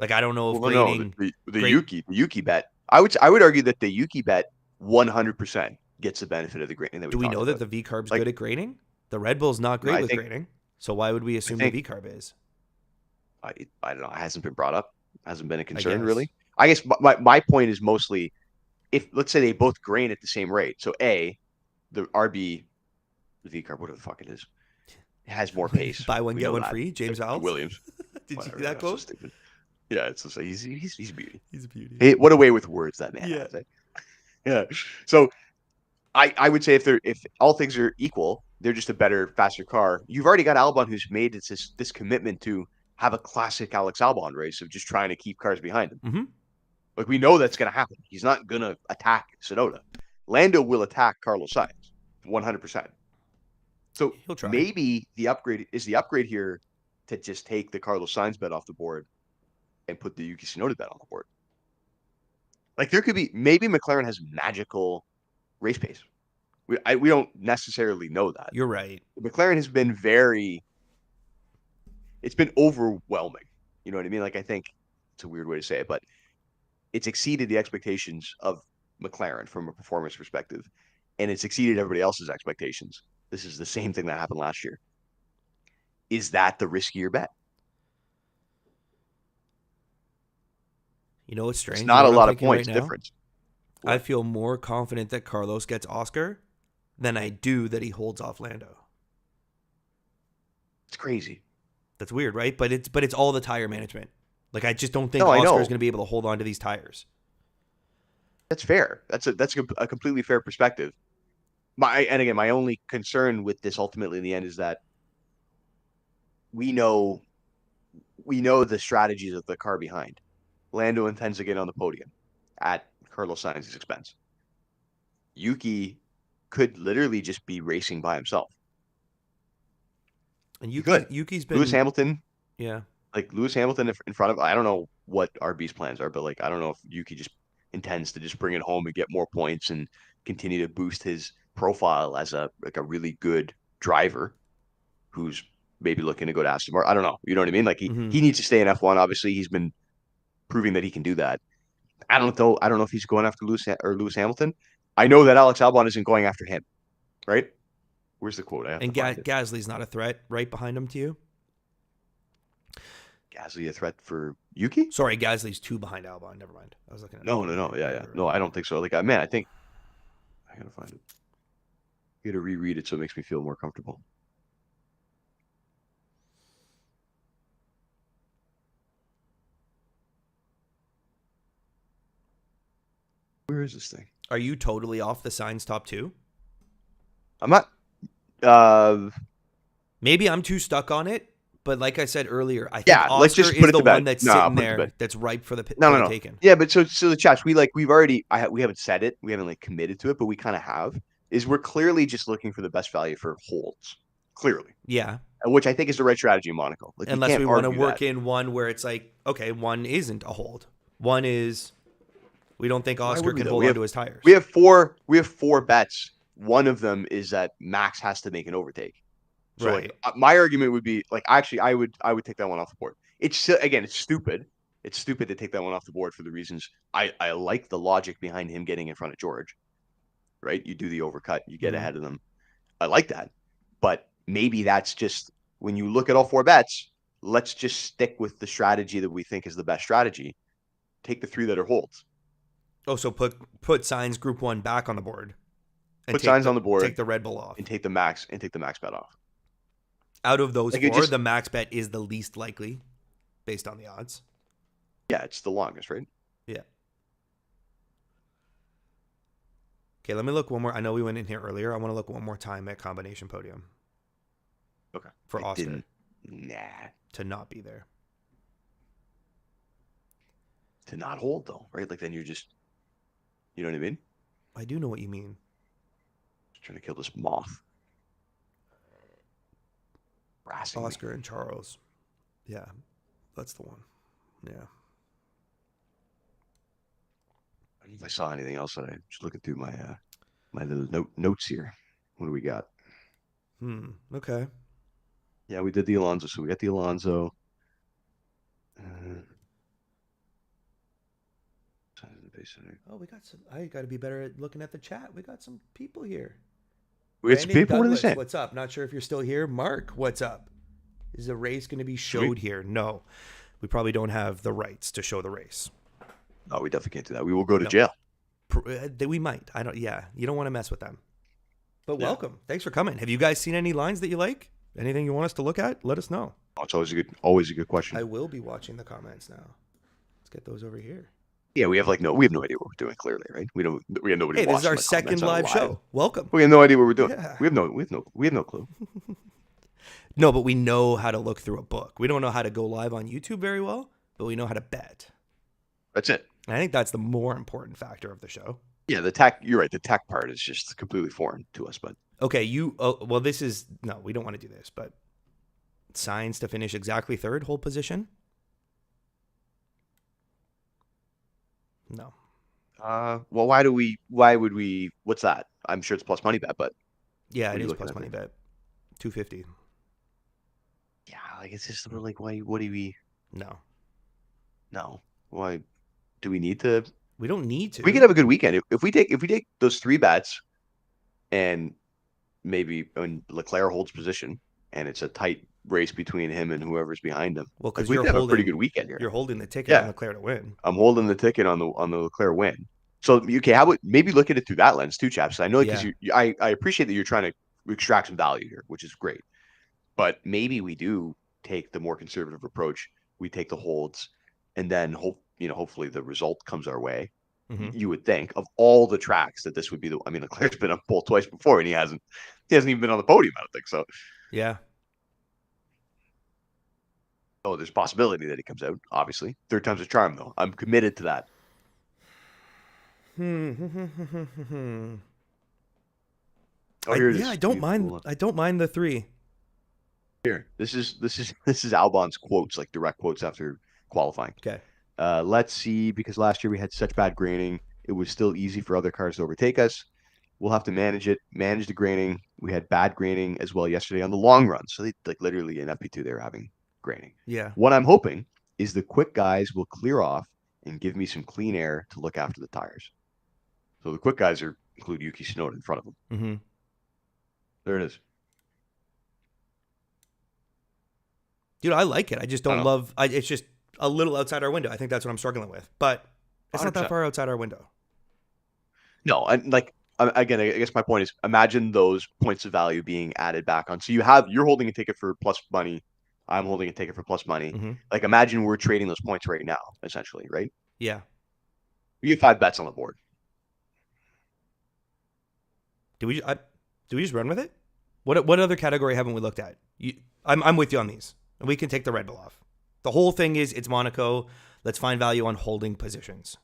I don't know if graining. The Yuki bet. I would argue that the Yuki bet 100% gets the benefit of the graining. Do we know that the V carb's good at graining? The Red Bull's not great with graining, so why would we assume the V carb is? I don't know. It hasn't been brought up. Hasn't been a concern really. I guess my point is mostly if let's say they both grain at the same rate. So the RB, the V carb, whatever the fuck it is, it has more pace. Buy one get one free. James Vowles. Williams. Did you see Whatever. that That's so quote? stupid. Yeah, it's just like he's a beauty. He's a beauty. Hey, what a way with words that man Yeah. has. Eh? Yeah. So I would say if all things are equal, they're just a better, faster car. You've already got Albon who's made this commitment to have a classic Alex Albon race of just trying to keep cars behind him. Mm-hmm. Like we know that's going to happen. He's not going to attack Sonoda. Lando will attack Carlos Sainz 100%. So He'll try. maybe the upgrade here to just take the Carlos Sainz bet off the board and put the Yuki Tsunoda bet on the board. Like there could be maybe McLaren has magical race pace. We don't necessarily know that. You're right. McLaren has been it's been overwhelming. You know what I mean? Like I think it's a weird way to say it, but it's exceeded the expectations of McLaren from a performance perspective, and it's exceeded everybody else's expectations. This is the same thing that happened last year. Is that the riskier bet? You know what's strange? It's not You a know what lot I'm of thinking points right now? difference. I feel more confident that Carlos gets Oscar than I do that he holds off Lando. It's crazy. That's weird, right? But it's all the tire management. Like I just don't think No, I Oscar know. is going to be able to hold on to these tires. That's fair. That's a completely fair perspective. My only concern with this ultimately in the end is that we know the strategies of the car behind. Lando intends to get on the podium at Carlos Sainz's expense. Yuki could literally just be racing by himself. And He could. Yuki's been Lewis Hamilton, yeah. like Lewis Hamilton in front of. I don't know what RB's plans are, but like I don't know if Yuki just intends to just bring it home and get more points and continue to boost his profile as a really good driver who's maybe looking to go to Aston Martin. I don't know. You know what I mean? Like he needs to stay in F1. Obviously, he's been proving that he can do that. I don't know. I don't know if he's going after Lewis Hamilton. I know that Alex Albon isn't going after him, right? Where's the quote? I have And to find it. Gasly's not a threat right behind him to you? Gasly a threat for Yuki? Sorry, Gasly's 2 behind Albon. Never mind. I was looking at No. Yeah. No, I don't think so. Like, man, I think I gotta find it. I gotta reread it so it makes me feel more comfortable. Where is this thing? Are you totally off the Sainz top 2? I'm not. Maybe I'm too stuck on it, but like I said earlier, I think Yeah, let's Oscar just put is it the to bed. one that's No, sitting put it to there bed. that's ripe for the No. taking. Yeah, but so the chaps, we already we haven't said it, we haven't like committed to it, but we kind of have. Is we're clearly just looking for the best value for holds, clearly, Yeah. which I think is the right strategy in Monaco. Like, Unless we want to work that. in one where it's like, okay, one isn't a hold. One is we don't think Oscar can hold on to his tires. We have four bets. One of them is that Max has to make an overtake. So Right. like my argument would be like actually I would take that one off the board. It's again it's stupid. It's stupid to take that one off the board for the reasons I like the logic behind him getting in front of George. Right? You do the overcut, you get ahead of them. I like that. But maybe that's just when you look at all 4 bets, let's just stick with the strategy that we think is the best strategy. Take the 3 that are holds. Oh, so put Sainz Group 1 back on the board. And Put Sainz on the board. Take the Red Bull off. And take the max bet off. Out of those like 4, the max bet is the least likely based on the odds. Yeah, it's the longest, right? Yeah. Okay, let me look one more. I know we went in here earlier. I want to look one more time at combination podium. Okay. For Oscar. Nah. To not be there. To not hold, though, right? Like, then you're just, you know what I mean? I do know what you mean. Just trying to kill this moth. Oscar and Charles. Yeah, that's the one. Yeah. I don't know if I saw anything else. I'm just looking through my my little notes here. What do we got? Okay. Yeah, we did the Alonso. So we got the Alonso. Oh, we got some. I got to be better at looking at the chat. We got some people here. We got some people. What are they Douglas, saying? what's up? Not sure if you're still here. Mark, what's up? Is the race going to be showed here? No. We probably don't have the rights to show the race. No, we definitely can't do that. We will go to jail. We might. I don't. Yeah, you don't want to mess with them. But welcome. Thanks for coming. Have you guys seen any lines that you like? Anything you want us to look at, let us know. Oh, it's always a good question. I will be watching the comments now. Let's get those over here. Yeah, we have no idea what we're doing. Clearly, right? We have nobody. Hey, this is watching our the second comments on live show. Welcome. We have no idea what we're doing. Yeah. We have no clue. No, but we know how to look through a book. We don't know how to go live on YouTube very well, but we know how to bet. That's it. And I think that's the more important factor of the show. Yeah, the tech. You're right. The tech part is just completely foreign to us. But okay, this is no. We don't want to do this, but signs to finish exactly third, hold position. No. Well, why would we? What's that? I'm sure it's plus money bet, but yeah, it is plus money bet. 250. Yeah, like it's just like why? What do we? No. Why? Do we need to? We don't need to. We could have a good weekend if we take those 3 bets, and maybe when Leclerc holds position, and it's a tight race between him and whoever's behind him. Well, because we could have a pretty good weekend here. You're holding the ticket on Leclerc to win. I'm holding the ticket on the Leclerc win. So okay, how about maybe look at it through that lens too, chaps? I know because I appreciate that you're trying to extract some value here, which is great. But maybe we do take the more conservative approach. We take the holds, and then hopefully the result comes our way. Mm-hmm. You would think of all the tracks that this would be Leclerc's been on pole twice before, and he hasn't even been on the podium. I don't think so. Yeah. Oh, there's a possibility that he comes out. Obviously, 3rd time's a charm, though. I'm committed to that. I don't mind. I don't mind the 3. Here, this is Albon's quotes, like direct quotes after qualifying. Okay. Let's see, because last year we had such bad graining, it was still easy for other cars to overtake us. We'll have to manage the graining. We had bad graining as well yesterday on the long run. So they literally in FP2 they were having graining. Yeah. What I'm hoping is the quick guys will clear off and give me some clean air to look after the tires. So the quick guys include Yuki Tsunoda in front of them. Mm-hmm. There it is. Dude, I like it. I just don't love. It's just a little outside our window. I think that's what I'm struggling with. But it's 100%. Not that far outside our window. No, again, I guess my point is, imagine those points of value being added back on. So you're holding a ticket for plus money. I'm holding a ticket for plus money. Mm-hmm. Like imagine we're trading those points right now, essentially, right? Yeah. We have 5 bets on the board. Do we just run with it? What other category haven't we looked at? I'm with you on these. We can take the Red Bull off. The whole thing is it's Monaco. Let's find value on holding positions.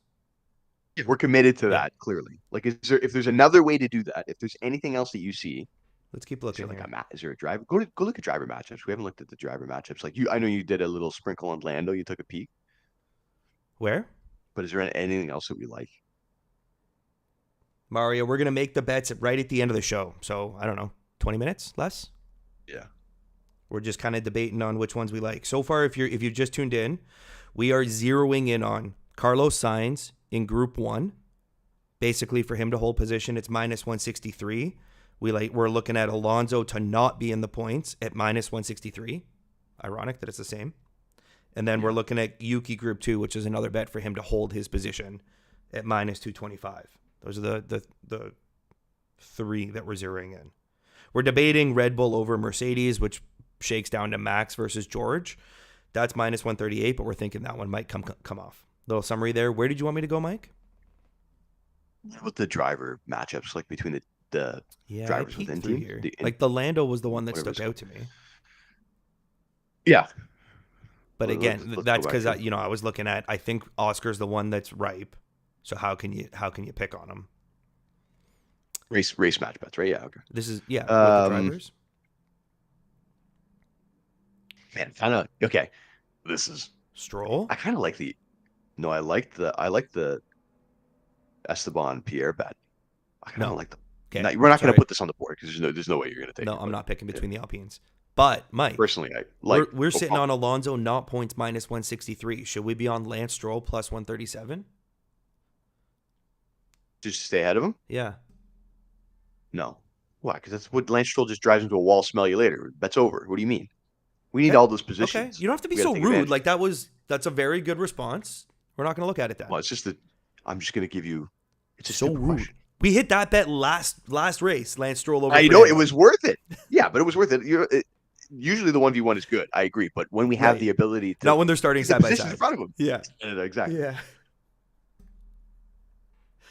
Yeah, we're committed to that, clearly. Like, if there's another way to do that, if there's anything else that you see, let's keep looking. Is there a driver? Go look at driver matchups. We haven't looked at the driver matchups. Like I know you did a little sprinkle on Lando. You took a peek. Where? But is there anything else that we like? Mario, we're gonna make the bets right at the end of the show. So I don't know, 20 minutes less. Yeah. We're just kind of debating on which ones we like. So far, if you just tuned in, we are zeroing in on Carlos Sainz in Group 1. Basically, for him to hold position, it's minus 163. We're looking at Alonso to not be in the points at minus 163. Ironic that it's the same. And then we're looking at Yuki Group 2, which is another bet for him to hold his position at minus 225. Those are the 3 that we're zeroing in. We're debating Red Bull over Mercedes, which shakes down to Max versus George. That's minus 138, but we're thinking that one might come off. Little summary there. Where did you want me to go, Mike? With the driver matchups, like between the drivers within team here. Like the Lando was the one that stuck out to me. Yeah. But again, that's because I was looking at, I think Oscar's the one that's ripe. So how can you pick on him? Race match bets, right? Yeah. Okay. This is with the drivers. Man, kind of okay. This is Stroll. I kind of like I like the Esteban Pierre bet. I kind of like them. Okay. We're not going to put this on the board because there's no way you're going to take it. No, I'm not picking between the Alpines. But Mike, personally, I like. We're sitting on Alonso not points minus 163. Should we be on Lance Stroll plus 137? Just to stay ahead of him? Yeah. No. Why? Because that's what Lance Stroll just drives into a wall. Smell you later. Bet's over. What do you mean? We need all those positions. Okay. You don't have to be so rude. Like that's a very good response. We're not going to look at it that. Well, it's just that I'm just going to give you. It's just so rude. Question. We hit that bet last race. Lance Stroll over. I know it was worth it. Yeah, but it was worth it. usually the 1v1 is good. I agree. But when we have Right. the ability to, Not when they're starting because the side by position's in side. front of them. Yeah. Exactly. Yeah.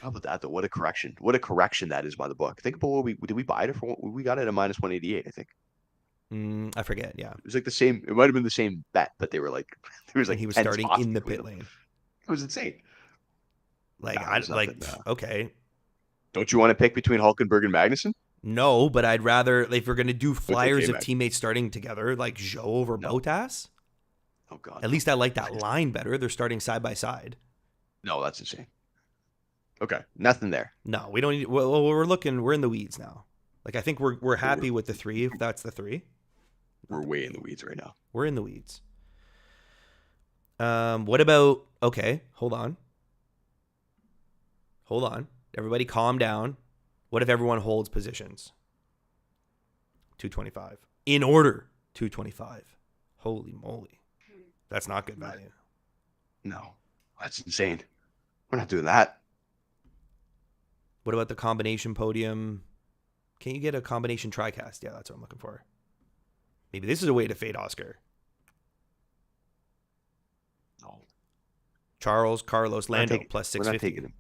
How about that though? What a correction! What a correction that is by the book. Think about what we buy it for. We got it at minus 188. I think I forget. Yeah. it was like the same. It might have been the same bet, but they were like there was And like he was 10 starting spots in the between pit them. lane. It was insane. Like, Nah, it was nothing. okay. Don't you want to pick between Hulkenberg and Magnussen? No, but I'd rather, if we're going to do We'll take flyers of K-Mag. teammates starting together, like Zhou over No. Bottas. Oh God. At least I like that line better. They're starting side by side. No, that's insane. Okay, nothing there. No, we don't need. Well, we're looking. We're in the weeds now. Like, I think we're happy with the 3 if that's the 3. We're way in the weeds right now. We're in the weeds. What about? Okay, hold on. Everybody, calm down. What if everyone holds positions? 225 in order. 225. Holy moly, that's not good value. No, that's insane. We're not doing that. What about the combination podium? Can you get a combination TriCast? Yeah, that's what I'm looking for. Maybe this is a way to fade Oscar. No. Charles, Carlos, Lando plus 650. We're not taking him.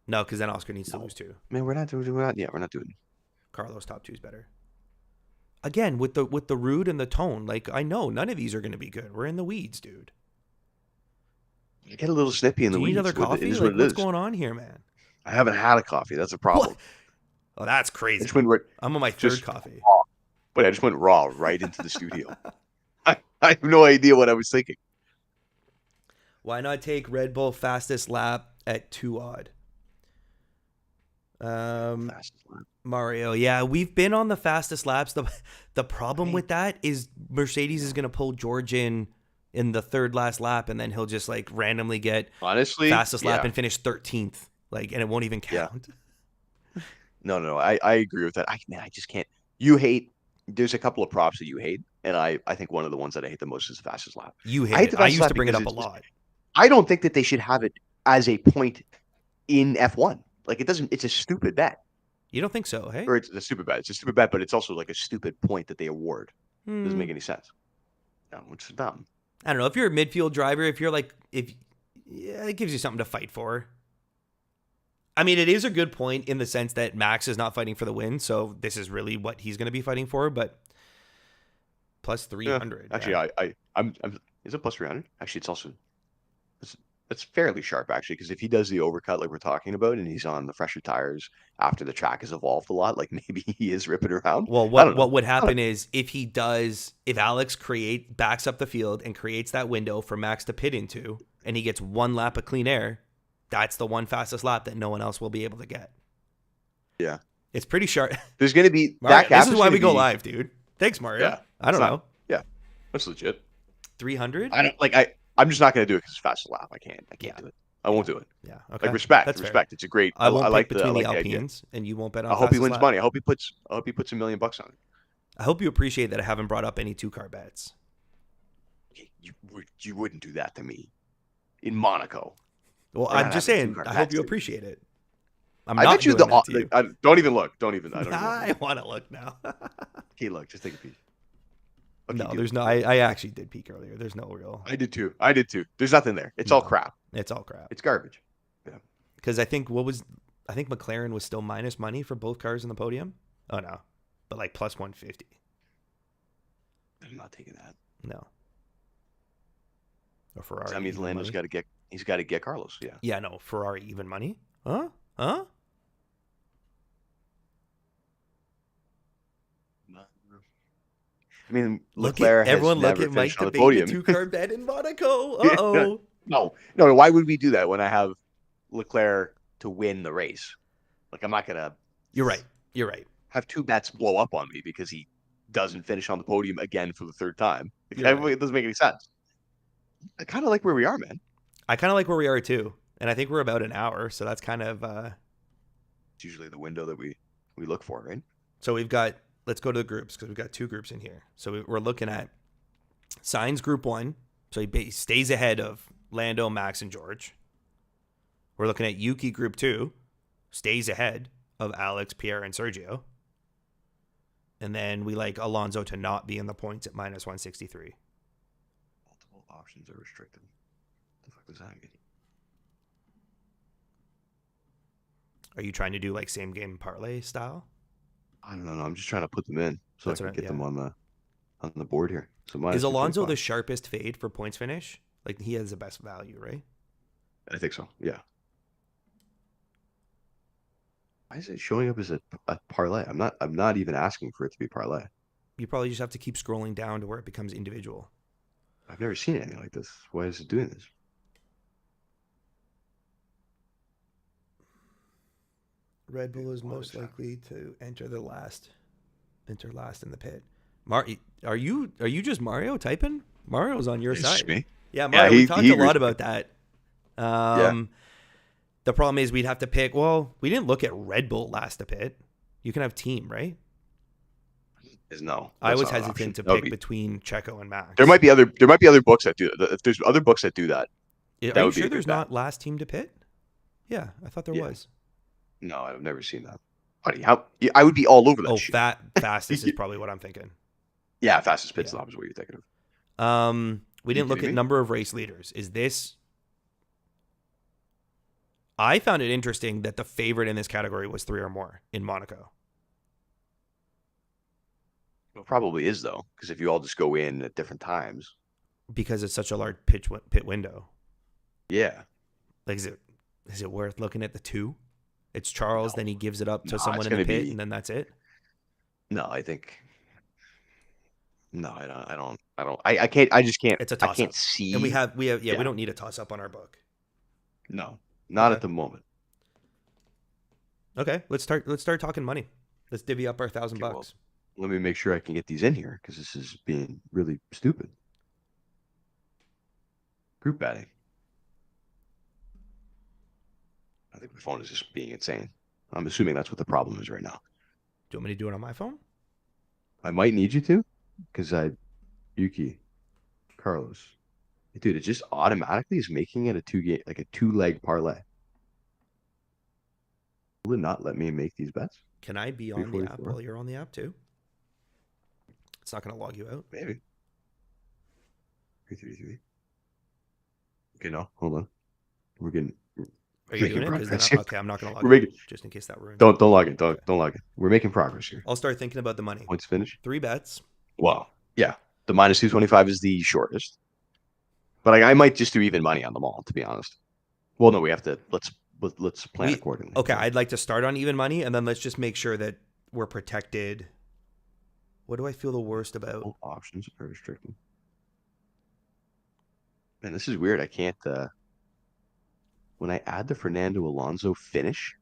No, because then Oscar needs to lose too. Man, we're not doing it. Carlos top 2 is better. Again, with the rude and the tone, like, I know none of these are going to be good. We're in the weeds, dude. You get a little snippy in the Do you weeds. need another coffee? It is Like, what it what's is. going on here, man? I haven't had a coffee. That's a problem. What? Oh, that's crazy. I'm on my 3rd coffee. But I just went raw right into the studio. I have no idea what I was thinking. Why not take Red Bull fastest lap at 2 odd? Mario, yeah, we've been on the fastest laps. The problem with that is Mercedes is going to pull George in the 3rd last lap, and then he'll just like randomly get fastest lap and finish 13th, like, and it won't even count. Yeah. No, I agree with that. I just can't. You hate. There's a couple of props that you hate, and I think one of the ones that I hate the most is the fastest lap. You hate it. I used to bring it up a lot. I don't think that they should have it as a point in F1. Like, it doesn't. It's a stupid bet. You don't think so, hey? Or it's a stupid bet. It's a stupid bet, but it's also like a stupid point that they award. Doesn't make any sense. No, it's dumb. I don't know. If you're a midfield driver, if it gives you something to fight for. I mean, it is a good point in the sense that Max is not fighting for the win, so this is really what he's going to be fighting for. But plus 300. Yeah. Actually, I'm. Is it plus 300? Actually, it's also. It's fairly sharp, actually, because if he does the overcut like we're talking about, and he's on the fresher tires after the track has evolved a lot, like maybe he is ripping around. Well, what would happen is if Alex backs up the field and creates that window for Max to pit into, and he gets 1 lap of clean air, that's the one fastest lap that no one else will be able to get. Yeah, it's pretty sharp. There's going to be Mario, this is why we go live, dude. Thanks, Mario. Yeah, I don't know. Yeah, that's legit. 300. I'm just not going to do it because it's fastest lap. I can't do it. I won't do it. Yeah. Okay. Like, respect. That's respect. Fair. It's a great. I won't like between the Alpines, idea. And you won't bet on. I hope he wins lap. money. I hope he puts $1 million on it. I hope you appreciate that I haven't brought up any 2-car bets. You wouldn't do that to me in Monaco. Well, I'm just saying. I hope you appreciate it. I bet you don't even look. Don't even. I want to look now. Okay, look. Just take a peek. No, there's no. I actually did peek earlier. There's no real. I did too. There's nothing there. It's all crap. It's all crap. It's garbage. Yeah. Because I think McLaren was still minus money for both cars in the podium. Oh no, but like plus 150. I'm not taking that. No. Or Ferrari. That means Lando's got to get. He's got to get Carlos. Yeah. Yeah. No. Ferrari even money. Huh? Huh? I mean, everyone look at Mike debating the 2-car bet in Monaco. Uh-oh. No. Why would we do that when I have Leclerc to win the race? Like, I'm not gonna. You're right. Have 2 bets blow up on me because he doesn't finish on the podium again for the 3rd time. It doesn't make any sense. I kind of like where we are, man. I kind of like where we are too, and I think we're about an hour, so that's kind of. It's usually the window that we look for, right? So we've got. Let's go to the groups because we've got 2 groups in here. So we're looking at Sainz Group 1. So he stays ahead of Lando, Max, and George. We're looking at Yuki Group 2. Stays ahead of Alex, Pierre, and Sergio. And then we like Alonso to not be in the points at minus 163. Multiple options are restricted. What the fuck does that mean? Are you trying to do like same game parlay style? I don't know. I'm just trying to put them in so That's I can what. get Yeah. them on the board here. So minus Is Alonso 225. the sharpest fade for points finish? Like he has the best value, right? I think so. Yeah. Why is it showing up as a parlay? I'm not even asking for it to be parlay. You probably just have to keep scrolling down to where it becomes individual. I've never seen anything like this. Why is it doing this? Red Bull is most likely to enter last in the pit. Are you just Mario typing? Mario's on your It's side. just me. Yeah, Mario. We talked a lot about that. Yeah. The problem is we'd have to pick. Well, we didn't look at Red Bull last to pit. You can have team, right? No. I was not an hesitant to option. pick between Checo and Max. There might be other books that do that. If there's other books that do that, Are that you would be sure a good there's bet. not last team to pit? Yeah, I thought there was. No, I've never seen that. Buddy, I would be all over that Oh, shit. fastest is probably what I'm thinking. Yeah, fastest pit Yeah. stop is what you're thinking of. We didn't look at kidding me? number of race leaders. Is this? I found it interesting that the favorite in this category was 3 or more in Monaco. Well, probably is though, because if you all just go in at different times. Because it's such a large pit window. Yeah. Like, is it worth looking at the 2? It's Charles, then he gives it up to someone it's in the gonna pit, be- and then that's it. No, I think. No, I don't. I can't. I just can't. It's a I toss can't up. see. And we have we Yeah. don't need a toss up on our book. No, not Okay. at the moment. Okay, let's start talking money. Let's divvy up our $1,000 Okay, bucks. Let me make sure I can get these in here because this is being really stupid. Group betting. I think my phone is just being insane. I'm assuming that's what the problem is right now. Do you want me to do it on my phone? I might need you to, because Yuki, Carlos, dude, it just automatically is making it a 2-leg parlay. Will it not let me make these bets? Can I be on the app 344? while you're on the app too? It's not going to log you out. Maybe. 333. Okay, no, hold on. We're getting. Are you doing it? Progress. Okay, I'm not going to log We're out making. just in case that ruins. Don't log in. Don't log in. We're making progress here. I'll start thinking about the money. Points finish. 3 bets. Well, yeah, the minus 225 is the shortest, but I might just do even money on them all, to be honest. Well, no, we have to. Let's plan accordingly. Okay, I'd like to start on even money, and then let's just make sure that we're protected. What do I feel the worst about? All options are restricted. Man, this is weird. I can't. When I add the Fernando Alonso finish,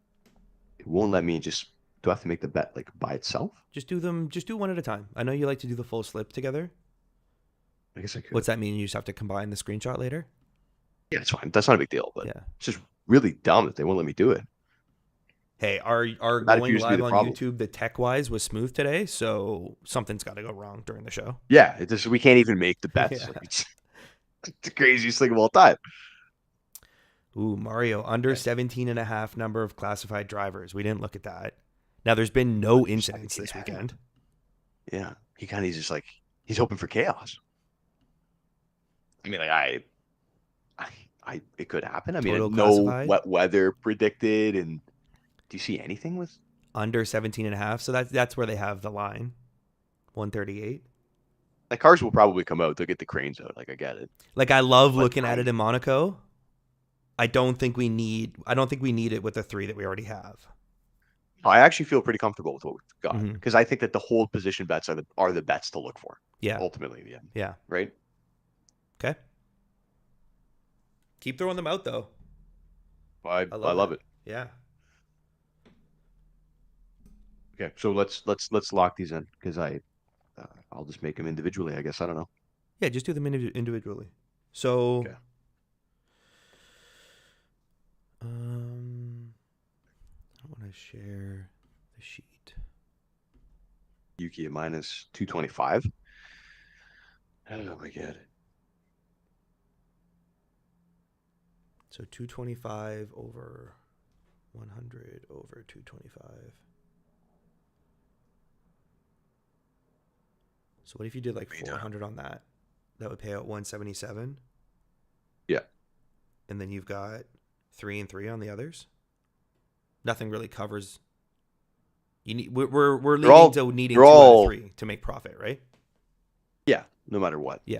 it won't let me just. Do I have to make the bet like by itself? Just do one at a time. I know you like to do the full slip together. I guess I could. What's that mean? You just have to combine the screenshot later? Yeah, it's fine. That's not a big deal, but Yeah. it's just really dumb that they won't let me do it. Hey, our That going appears to be live the on problem. YouTube, the tech-wise was smooth today, so something's got to go wrong during the show. Yeah, we can't even make the bets. Yeah. Like, it's the craziest thing of all time. Ooh, Mario, under 17.5 number of classified drivers. We didn't look at that. Now, there's been no incidents this weekend. Yeah, he kind of just like he's hoping for chaos. I mean, like it could happen. I mean, Total no classified? wet weather predicted, and do you see anything with? Under 17.5, so that's where they have the line. 138. Like cars will probably come out. They'll get the cranes out. Like I get it. Like I love looking at it in Monaco. I don't think we need it with the 3 that we already have. I actually feel pretty comfortable with what we've got Mhm. because I think that the hold position bets are the bets to look for. Yeah. Ultimately, in the end. Yeah. Right. Okay. Keep throwing them out though. I love it. Yeah. Okay, so let's lock these in because I'll just make them individually. I guess I don't know. Yeah, just do them individually. So, Okay. I want to share the sheet. Yuki at minus 225. Oh my god. So 225 over 100 over 225. So what if you did like Anytime. 400 on that? That would pay out 177. Yeah. And then you've got 3 and 3 on the others. Nothing really covers. You need. We're leading to needing 2 out of 3 to make profit, right? Yeah. No matter what. Yeah.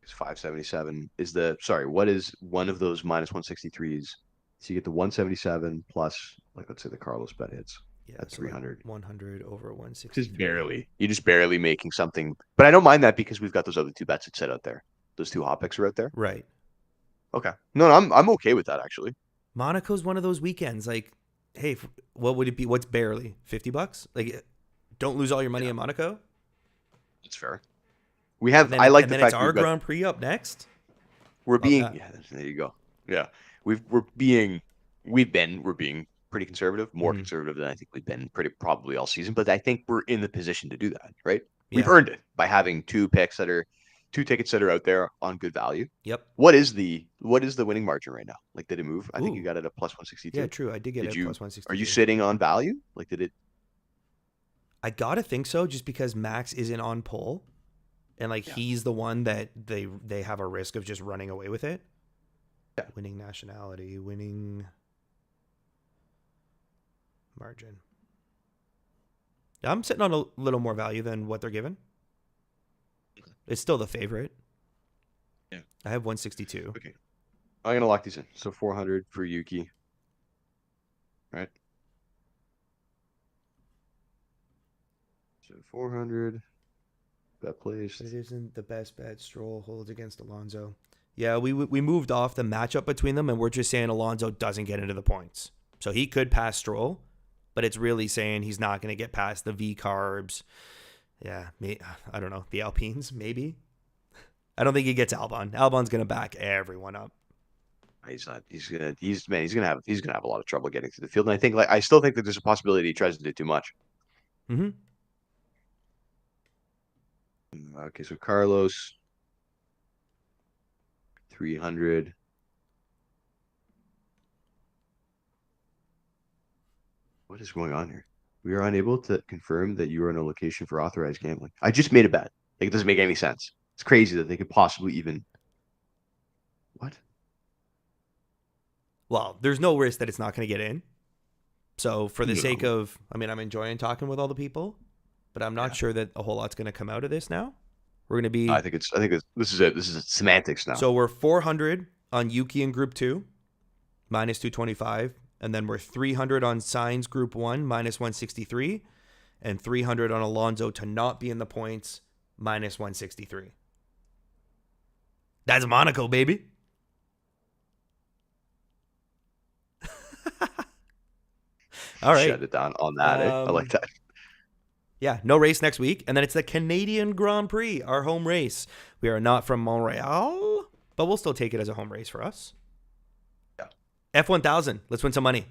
Because 577 is the what is one of those minus 163s? So you get the 177 plus, like, let's say the Carlos bet hits at So 300. Like 100 over 160. Just barely. You're just barely making something. But I don't mind that because we've got those other 2 bets that sit out there. Those 2 hot picks are out there. Right. Okay. No, I'm okay with that actually. Monaco's one of those weekends. Like, hey, what would it be? What's barely $50? Like, don't lose all your money in Monaco. That's fair. We have. I like the fact it's our Grand Prix up next. We're being. Yeah. There you go. Yeah. We're being pretty conservative, more conservative than I think we've been probably all season. But I think we're in the position to do that, right? We've earned it by having 2 tickets that are out there on good value. Yep. What is the winning margin right now? Like, did it move? I think you got it at plus 162. Yeah, true. I did get it at plus 162. Are you sitting on value? Like, did it? I gotta think so, just because Max isn't on pole, and like he's the one that they have a risk of just running away with it. Yeah. Winning nationality, winning margin. I'm sitting on a little more value than what they're given. It's still the favorite. Yeah. I have 162. Okay. I'm gonna lock these in. So 400 for Yuki. Right. So 400. Bet placed. But it isn't the best bet. Stroll holds against Alonso. Yeah, we moved off the matchup between them, and we're just saying Alonso doesn't get into the points. So he could pass Stroll, but it's really saying he's not going to get past the V carbs. Yeah, I don't know. The Alpines, maybe. I don't think he gets Albon. Albon's going to back everyone up. He's not. He's gonna have a lot of trouble getting through the field. And I still think that there's a possibility he tries to do too much. Mm-hmm. Okay, so Carlos, 300. What is going on here? We are unable to confirm that you are in a location for authorized gambling. I just made a bet. Like, it doesn't make any sense. It's crazy that they could possibly even. What? Well, there's no risk that it's not going to get in. So for the sake of, I'm enjoying talking with all the people, but I'm not sure that a whole lot's going to come out of this now. We're going to be. This is it. This is semantics now. So we're 400 on Yuki in Group 2, minus 225. And then we're 300 on Sainz Group 1, minus 163. And 300 on Alonso to not be in the points, minus 163. That's Monaco, baby. All right. Shut it down on that. I like that. Yeah, no race next week. And then it's the Canadian Grand Prix, our home race. We are not from Montreal, but we'll still take it as a home race for us. Yeah. F1000. Let's win some money.